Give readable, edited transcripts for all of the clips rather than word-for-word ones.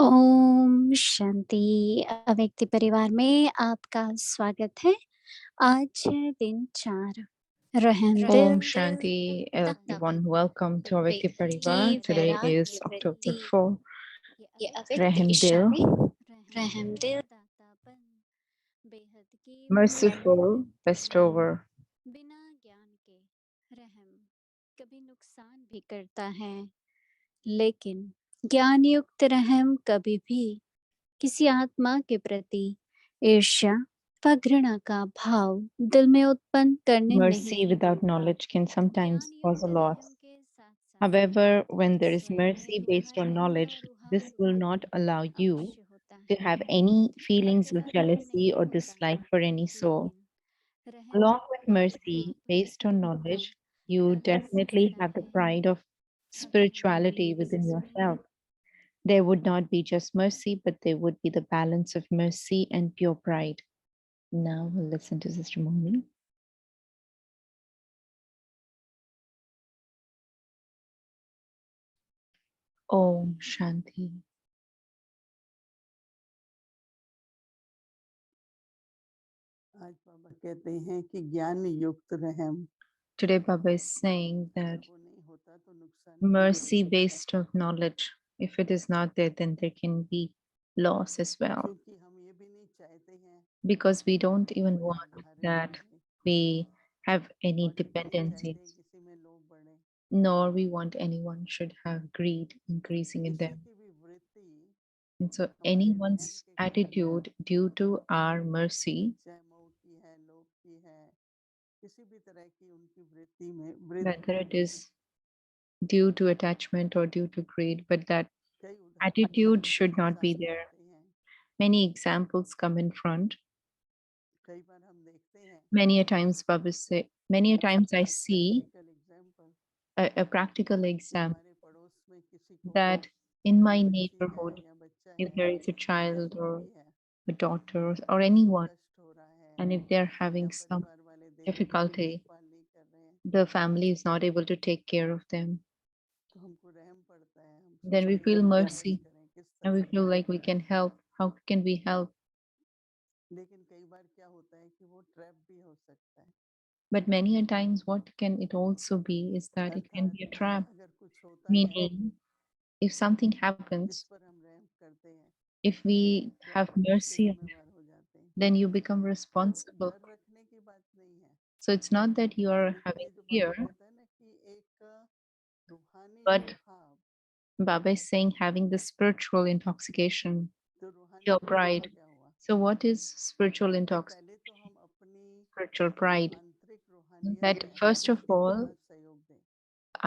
ओम शांति। अव्यक्ति परिवार में आपका स्वागत है। आज है दिन 4। रहम Om दिल Shanti, everyone. दातापन Welcome to Avakti Parivar. की Today is वैराग्य October वृत्ति 4. ये अव्यक्त Rahim इच्छा Dil, में रहम दिल दातापन बेहद की Merciful, Bestower. बिना ज्ञान के रहम कभी नुकसान भी करता है, लेकिन ज्ञान युक्त रहम कभी भी किसी आत्मा के प्रति ईर्ष्या व घृणा का भाव दिल में उत्पन्न करने नहीं Mercy without देता। knowledge can sometimes ज्ञान cause a युक्त loss. रहम के साथ साथ However, when there is स्वयं mercy based on knowledge, का this will not allow you अवश्य होता to है। have any feelings of अज्ञानी में jealousy नहीं or होता, dislike for any soul. लेकिन रहम Along युक्त with mercy भाव based on का knowledge, you आभास definitely होता have the है। pride of spirituality within yourself. There would not be just mercy, but there would be the balance of mercy and pure pride. Now we'll listen to Sister Mohini. Om Shanti. आज बाबा कहते हैं कि ज्ञान युक्त रहम Today, Baba is saying that वो नहीं होता तो नुकसान mercy based of knowledge, if it is not there, then there can be loss as well. क्योंकि हम ये भी नहीं चाहते हैं Because we don't कि even कोई want आधार that बने we have any और ये भी नहीं चाहते dependencies, किसी में लोभ बढ़े, nor we want anyone should have greed increasing in किसी them. की भी वृत्ति And so हमारे रहम anyone's के कारण attitude due to our mercy, चाहे मोह की है, लोभ की है, किसी भी तरह की उनकी वृत्ति में वृत्ति whether it is due to attachment or due to greed, but that कई उदाहरण attitude उनके should not be सामने there. आते हैं। Many examples come in front. कई बार हम देखते हैं Many a times, Baba say, many a times I see practical example a practical कि example हमारे पड़ोस में किसी को that in my बच्ची है neighborhood, या बच्चा if है there is a या child कोई or भी है, a daughter or उसे anyone, कष्ट हो रहा है and if they're या having some परिवार वाले उनकी difficulty, देखभाल नहीं कर रहे हैं, the family is not able to take care of them, तो हमको रहम पड़ता है। हम then we सोचते हैं feel कि क्या मदद mercy करें, किस and तरह we से feel मदद like we करें। can help. How can we help? लेकिन कई बार क्या होता है कि वो ट्रैप भी हो सकता है। But many a times, what can it also be is that it can अर्थात be a trap, अगर कुछ होता है meaning if something जिस happens, पर हम रहम करते हैं if we तो have आप उसके mercy, जिम्मेवार हो जाते हैं। then you become तो responsible. डर रखने की बात नहीं है, So it's not that you are लेकिन having ये जो बाबा fear, कहता है ना कि एक रूहानी but स्वभाव, Baba is saying having the spiritual intoxication, तो रूहानी pure स्वभाव pride. क्या हुआ So, what is spiritual कि intoxication? पहले तो हम अपनी Spiritual pride. आंतरिक रूहानियत That में first of किसी all, तरह सहयोग दें।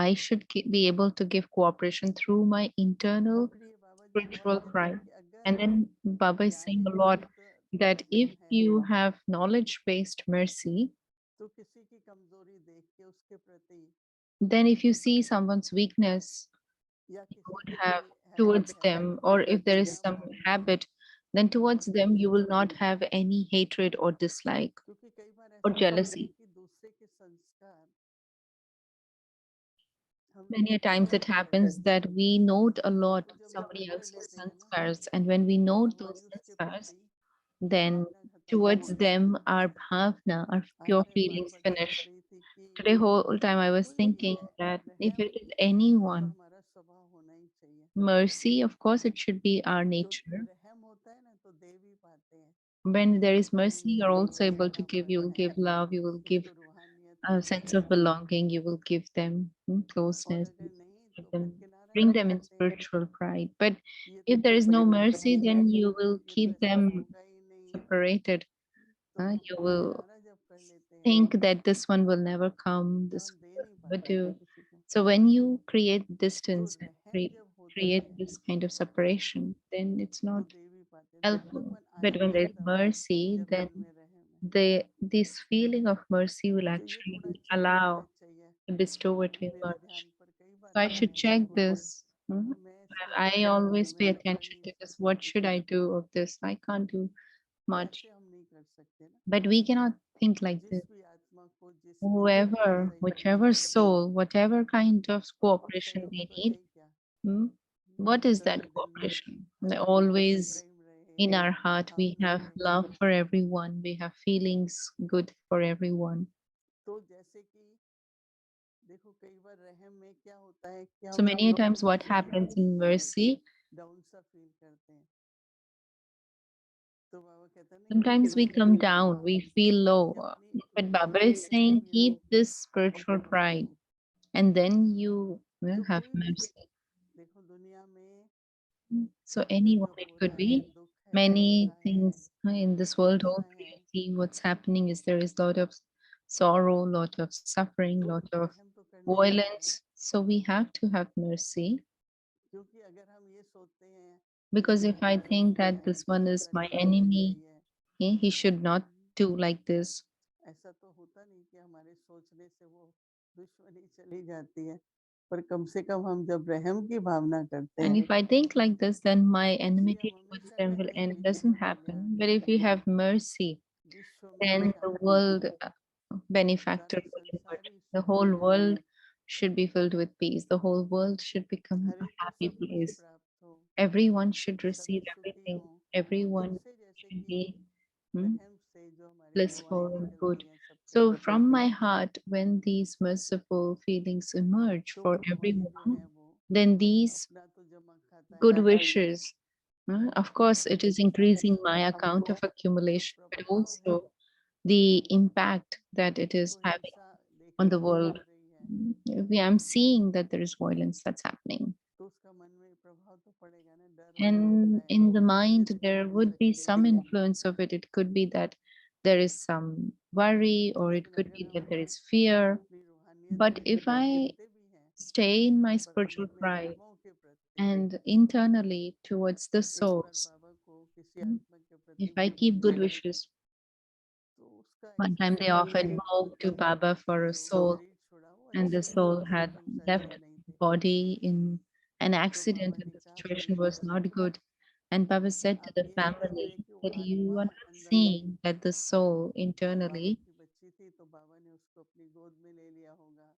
I should be able to give cooperation through my internal फिर ये बाबा जी बहुत spiritual कहते हैं pride. कि And अगर then Baba is ज्ञान saying a lot युक्त that if रहम है you have knowledge based mercy, तो किसी की कमजोरी देख के उसके प्रति then if you see someone's weakness, या you किसी would की have कोई हैबिट towards है them, or if there is या some भावना है habit, then towards और फिर them you will दूसरों not की, have any hatred or dislike क्योंकि कई बार or ऐसा होता है jealousy. कि दूसरे के संस्कार हम लोग Many a times observe it कर happens लेते हैं, that we note a lot तो जब हम somebody पकड़ else's लेते हैं ना sanskars, and when we तो note those हमारी उसके sanskars, प्रति then भावना खत्म हो towards जाती है। them our bhavna, our आज pure मैं बार feelings बार सोच finish. रही थी कि Today, whole time I was कोई भी thinking है, that if रहम it is anyone, हमारा स्वभाव होना ही चाहिए। mercy, of course, it should be our जो nature. रहम होता है ना तो दे भी पाते हैं, When there is कोई mercy, you're मेरे also ऊपर able to दया give, कर you रहा will है, give love, you will give उसको रूहानियत a मिलती sense है, of belonging, you will give them और closeness, अगर नहीं give तो फिर them, किनारा bring कर them in देते हैं। spiritual pride. But ये तो if there is ऐसा no होगा mercy, ही then नहीं, you will ये तो keep ऐसा them होगा ही नहीं, separated. तो हम You will किनारा जब कर लेते हैं think that this one will never come, तो this हम दे one नहीं will never पाते हैं do. किसी को। So when you create तो distance and रहम जब होती create है this kind of separation, then it's तो not दे भी पाते हैं, helpful. दीप्तपन But when आएगा ही there's तब mercy, जब then दिल में रहम है। this feeling of mercy will तो ये थोड़ा actually चेक करना allow चाहिए, the bestower to मेरे ध्यान emerge. पर कई बार So I आता should है check कि this. मैं इसको I कैसे करूं, always मैं pay तो कर attention नहीं to this. सकती What should किसी I को, do of this? I can't do much. ऐसे हम नहीं कर सकते ना। But we cannot think like जिस this. भी आत्मा को जिस भी तरह का Whoever, सहयोग whichever चाहिए soul, whatever kind of और cooperation सहयोग they तो है need, ही क्या, hmm, What is सबके that दिल में cooperation? आपस में Always प्रेम रहे, in our heart, we Bhavna have रहे। love for everyone, we have feelings good for everyone. तो जैसे कि देखो कई बार रहम में क्या होता है कि So हम many a times, खुद what से happens in mercy, डाउन सा फील करते हैं। तो बाबा कहता है ना कि sometimes we अपनी come down, we feel कि low. अपनी But Baba दुनिया is में जो saying, भी keep हो this उनको spiritual मत pride, करो। and then you will तो have कोई भी mercy. देखो दुनिया में So कुछ anyone, जो it हो could रहा है, be दुख है, many सुविधा है, things in this world. पीड़ा Also, है, you see what's happening is there is a lot of sorrow, lot of suffering, तो lot of रहम तो करना ही है। violence. So we have to have mercy, क्योंकि अगर हम ये सोचते हैं कि because ये if मेरा I think दुश्मन that है, this one इसको is my तकलीफ होनी enemy, चाहिए, he should not do like this. ऐसा तो होता नहीं कि हमारे सोचने से वो दुश्मनी चली जाती है। पर कम से कम हम जब रहम की भावना करते And हैं, if I think like this, then my इसलिए हम enmity towards हमेशा them will कहते हैं end. It विश्व doesn't Kalyan happen. But if you हेतु have mercy, विश्व में then the शांति हो, world benefactor सारा will संसार emerge. ही The सुखी whole हो, world should be filled with peace. The whole world should become her a एक को happy सब कुछ place. प्राप्त हो, Everyone should receive सभी सुखी everything. हो। Everyone इससे जैसे should कि be hmm, रहम से जो हमारी दुआएं blissful and good. निकलती हैं सबके So, प्रति, from my heart, when these merciful feelings emerge तो for वो दुआएं जो everyone, हैं वो then these अपना तो जमा खाता good है, wishes, of course, it is लेकिन साथ increasing साथ my account हमको of जो accumulation, but प्रभाव है, also the impact that it is देखो having हिंसा on देखने the को world. मिल रही है, I'm seeing that there is violence that's happening. तो उसका मन में प्रभाव तो पड़ेगा ना, डर हमें होता And है in the कि mind, इसको there हो would be सकती है some ये, influence of it. It could be that there is some worry, or it लेकिन could अगर be हम that there is fear. अपनी रूहानियत But में if I गिरते भी हैं, stay in my पर हम spiritual अपने pride आत्माओं के प्रति and internally towards the एक बार souls, बाबा को किसी आत्मा के if प्रति I भी keep good देखें, wishes, तो उसका one time they acceptance offered मिलेगा bow to Baba कि for a जो soul, शरीर छोड़ा वो and the अच्छे हैं, soul कोई had हिंसा left किए नहीं थे। body in an तो accident बाबा and ने the कहा situation बेटा was not good. And Baba said to आप the ये नहीं देख रहे family कि वो that you आत्मा are not अंदर से seeing that the soul Baba internally की बच्ची थी, तो बाबा ने उसको अपनी गोद में ले लिया होगा,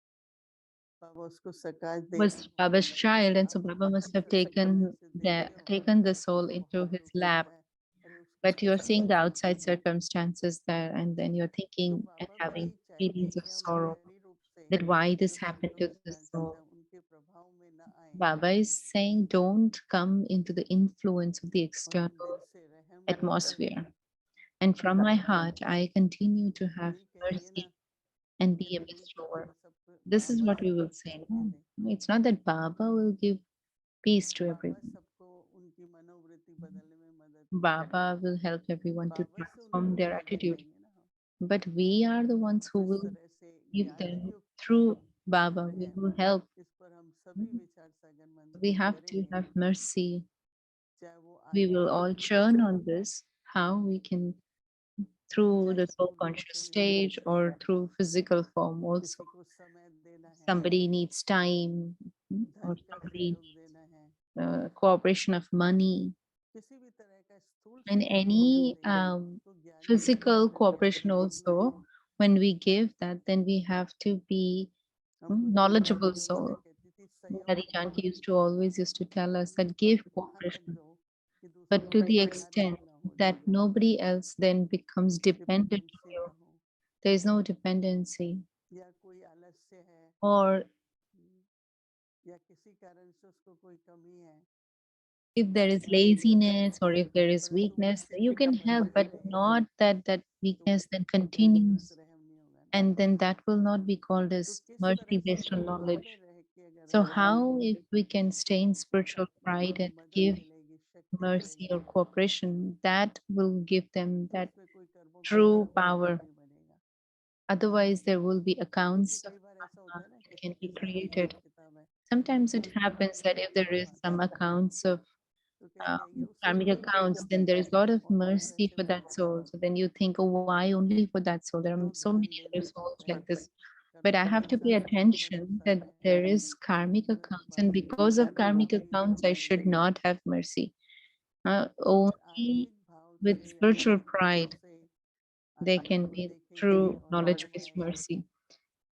बाबा उसको सकाश दे रहे was होंगे। Baba's child, and so आप Baba must अच्छी have सचक्षणा से देखते हो taken the तो soul into बहुत his दुख lap. होता है, अरे उसको But you're कैसे seeing the छोड़ outside दिया। circumstances there, and then you're तो thinking and बाबा भी having यही चाहते feelings हैं of कि हम sorrow शरीर रूप से that why this जो happened संतों to के this साथ soul. हैं उनके प्रभाव में न आए, Baba is saying, don't come into the influence of the और हम external दिल से रहम करें। atmosphere. And from my heart, I continue to have यही कहेंगे ना mercy and कि be a दिल की bestower. बातें सब This is Baba what we will सबको say. Shanti No, they, it's not that Baba will give peace to Baba everyone. सबको उनकी मनोवृत्ति बदलने में मदद करेंगे, Baba will help everyone to बाबा से उनको transform their प्रेरणा attitude. लेंगे ना हम। But we are the ones तो who इस will तरह से give ज्ञान them युक्त through Baba. We रहम, will help. इस पर हम सभी विचार सागर मंच We में have to करेंगे, have mercy. चाहे वो We will आध्यात्मिक all रूप से churn हो, on this, how we can, through चाहे the soul स्थूल रूप conscious से भी हो, stage or through physical form किसी also. को समय देना है, Somebody needs time, or धन का somebody सहयोग देना है, needs cooperation of money, किसी भी तरह का स्थूल and सहयोग यदि हम any देंगे, तो ज्ञान युक्त physical रहम का cooperation प्रयोग में also. When we give that, then we have to be हमको दीदी knowledgeable जानकी हमेशा soul. कहती थी सहयोग Adi करो, Janki used to tell us that पर give वहां तक cooperation, दो कि दूसरों but to पे the extent आधारित ना हो that जाए, nobody else then becomes dependent on dependency you. ना हो, There is no dependency. या कोई आलस्य है, Or या किसी कारण से उसको कोई कमी है, if तो there हम is मदद करें, laziness or if there is परंतु वो weakness, you स्थिति can में help, बने ही but रहे, not that तो वो weakness then ज्ञान युक्त continues. रहम नहीं होगा ना। And then that will not be called तो as किस mercy तरह से based on हम उसमें knowledge. रह के अगर So, रहम how करें, if we can stay in तो spiritual हमको pride and मदद give मिलेगी, शक्ति mercy मिलेगी, or cooperation, that will give them तो that उसमें कोई कर्मों का true फल power. नहीं बनेगा। Otherwise, there will be क्योंकि accounts of कई बार ऐसा होता karma है ना, that किसी can के be साथ created. हिसाब किताब है, Sometimes तो it उसमें happens उनको that if there प्रभाव is आता some है, accounts of तो कहते हैं ये उसी karmic के लिए accounts, है, then there is a lot of और हम mercy वैसे for that बनते हैं soul. So then you think, oh, why only for that soul? There जो are so many ध्यान other देना souls चाहता है, like this. But कर्मों I के have to pay हिसाब से जो attention भरोसा that है, there is karmic उसमें तो accounts, and बाबा की because of karmic शक्ति accounts, I उपस्थिति should है। not have mercy. तो अगर Only आत्मिक भाव with से, spiritual आत्मिक रूप pride, से there आत्मा can को be देखेंगे true और knowledge based दुआएं, mercy.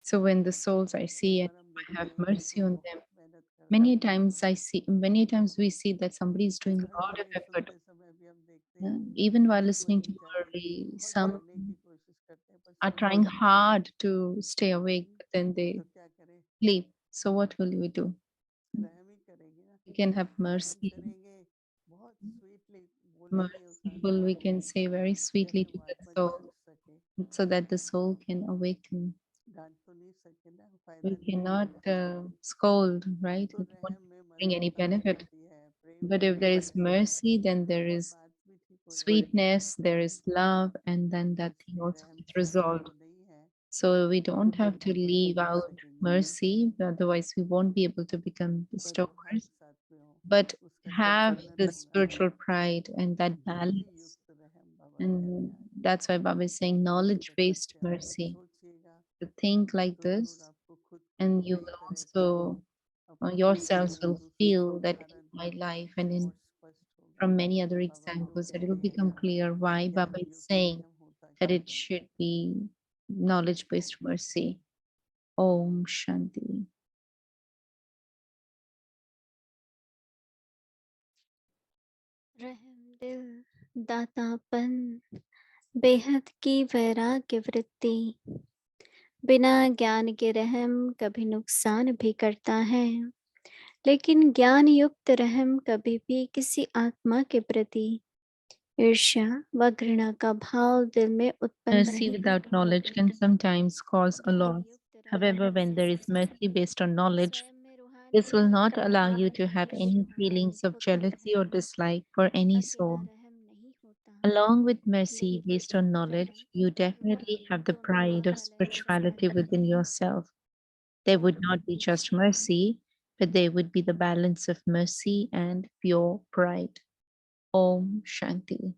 So when the souls I कई see and बार हम I have देखते हैं कि mercy कोई on them, बहुत मेहनत Many times many times we see that somebody is doing a कभी lot of कभी effort. सुनते समय भी हम देखते हैं Even while कि कोई listening to बेचारे Murli, बहुत some पढ़ने की कोशिश करते हैं पर are समझ trying नहीं पाते। hard to stay awake, but then they तो क्या करें, sleep. So what will we do? रहम ही करेंगे ना, We can have रहम mercy. करेंगे, बहुत स्वीटली बोलेंगे उस Merciful, आत्मा we को can say very sweetly जैसे to वो that आत्मा soul जग सके। so that the soul can awaken. डांट तो नहीं सके ना, We फायदा नहीं cannot करेगा उसका कोई। scold, right? तो It won't रहम में bring any मधुरता भी benefit. होती है, प्रेम But भी if there होता is है mercy, then there और is बात भी ठीक हो जाती है। sweetness, there is love, and then तो that thing इसलिए also रहम gets छोड़ना resolved. तो नहीं है, So we don't तो have to हम बड़ी leave कर out सकेंगे। mercy, otherwise we won't be able to become पर जो हक bestowers. साथ में हो But उसका कभी have वर्णन the नहीं आता। spiritual pride and that ज्ञानी balance. युक्त रहम बाबा कहते And हैं। that's why Baba is saying इस knowledge प्रकार based से आप जब mercy. सोचिएगा To think like तो जरूर this, आपको खुद को and you नई will तरह से also अपने जीवन yourselves में will दूसरों का feel that in उदाहरण my life and in और स्पष्ट होगा। from many other बाबा क्यों examples that it will कहते हैं become clear why Baba ज्ञानी is युक्त saying रहम होता that क्या it है। should be knowledge based mercy. Om Shanti. रहम दिल, दातापन, बेहद की वैराग्य वृत्ति, बिना ज्ञान के रहम कभी नुकसान भी करता है, लेकिन ज्ञान युक्त रहम कभी भी किसी आत्मा के प्रति ईर्ष्या व घृणा का भाव दिल में उत्पन्न Mercy नहीं without होने knowledge can देता। sometimes cause a ज्ञान loss. युक्त रहम However, when से there is सच्ची mercy based on knowledge, स्वयं में रूहानी this will not ताकत allow व you to have any ईर्ष्या feelings of होता jealousy है। or dislike for any अकेला soul. रहम नहीं होता, Along with mercy लेकिन based on रहम knowledge, you definitely रूहानी have the दोनों का pride of balance spirituality within yourself. There would Om not be just shanti. mercy, but there would be the balance of mercy and pure pride. Om Shanti.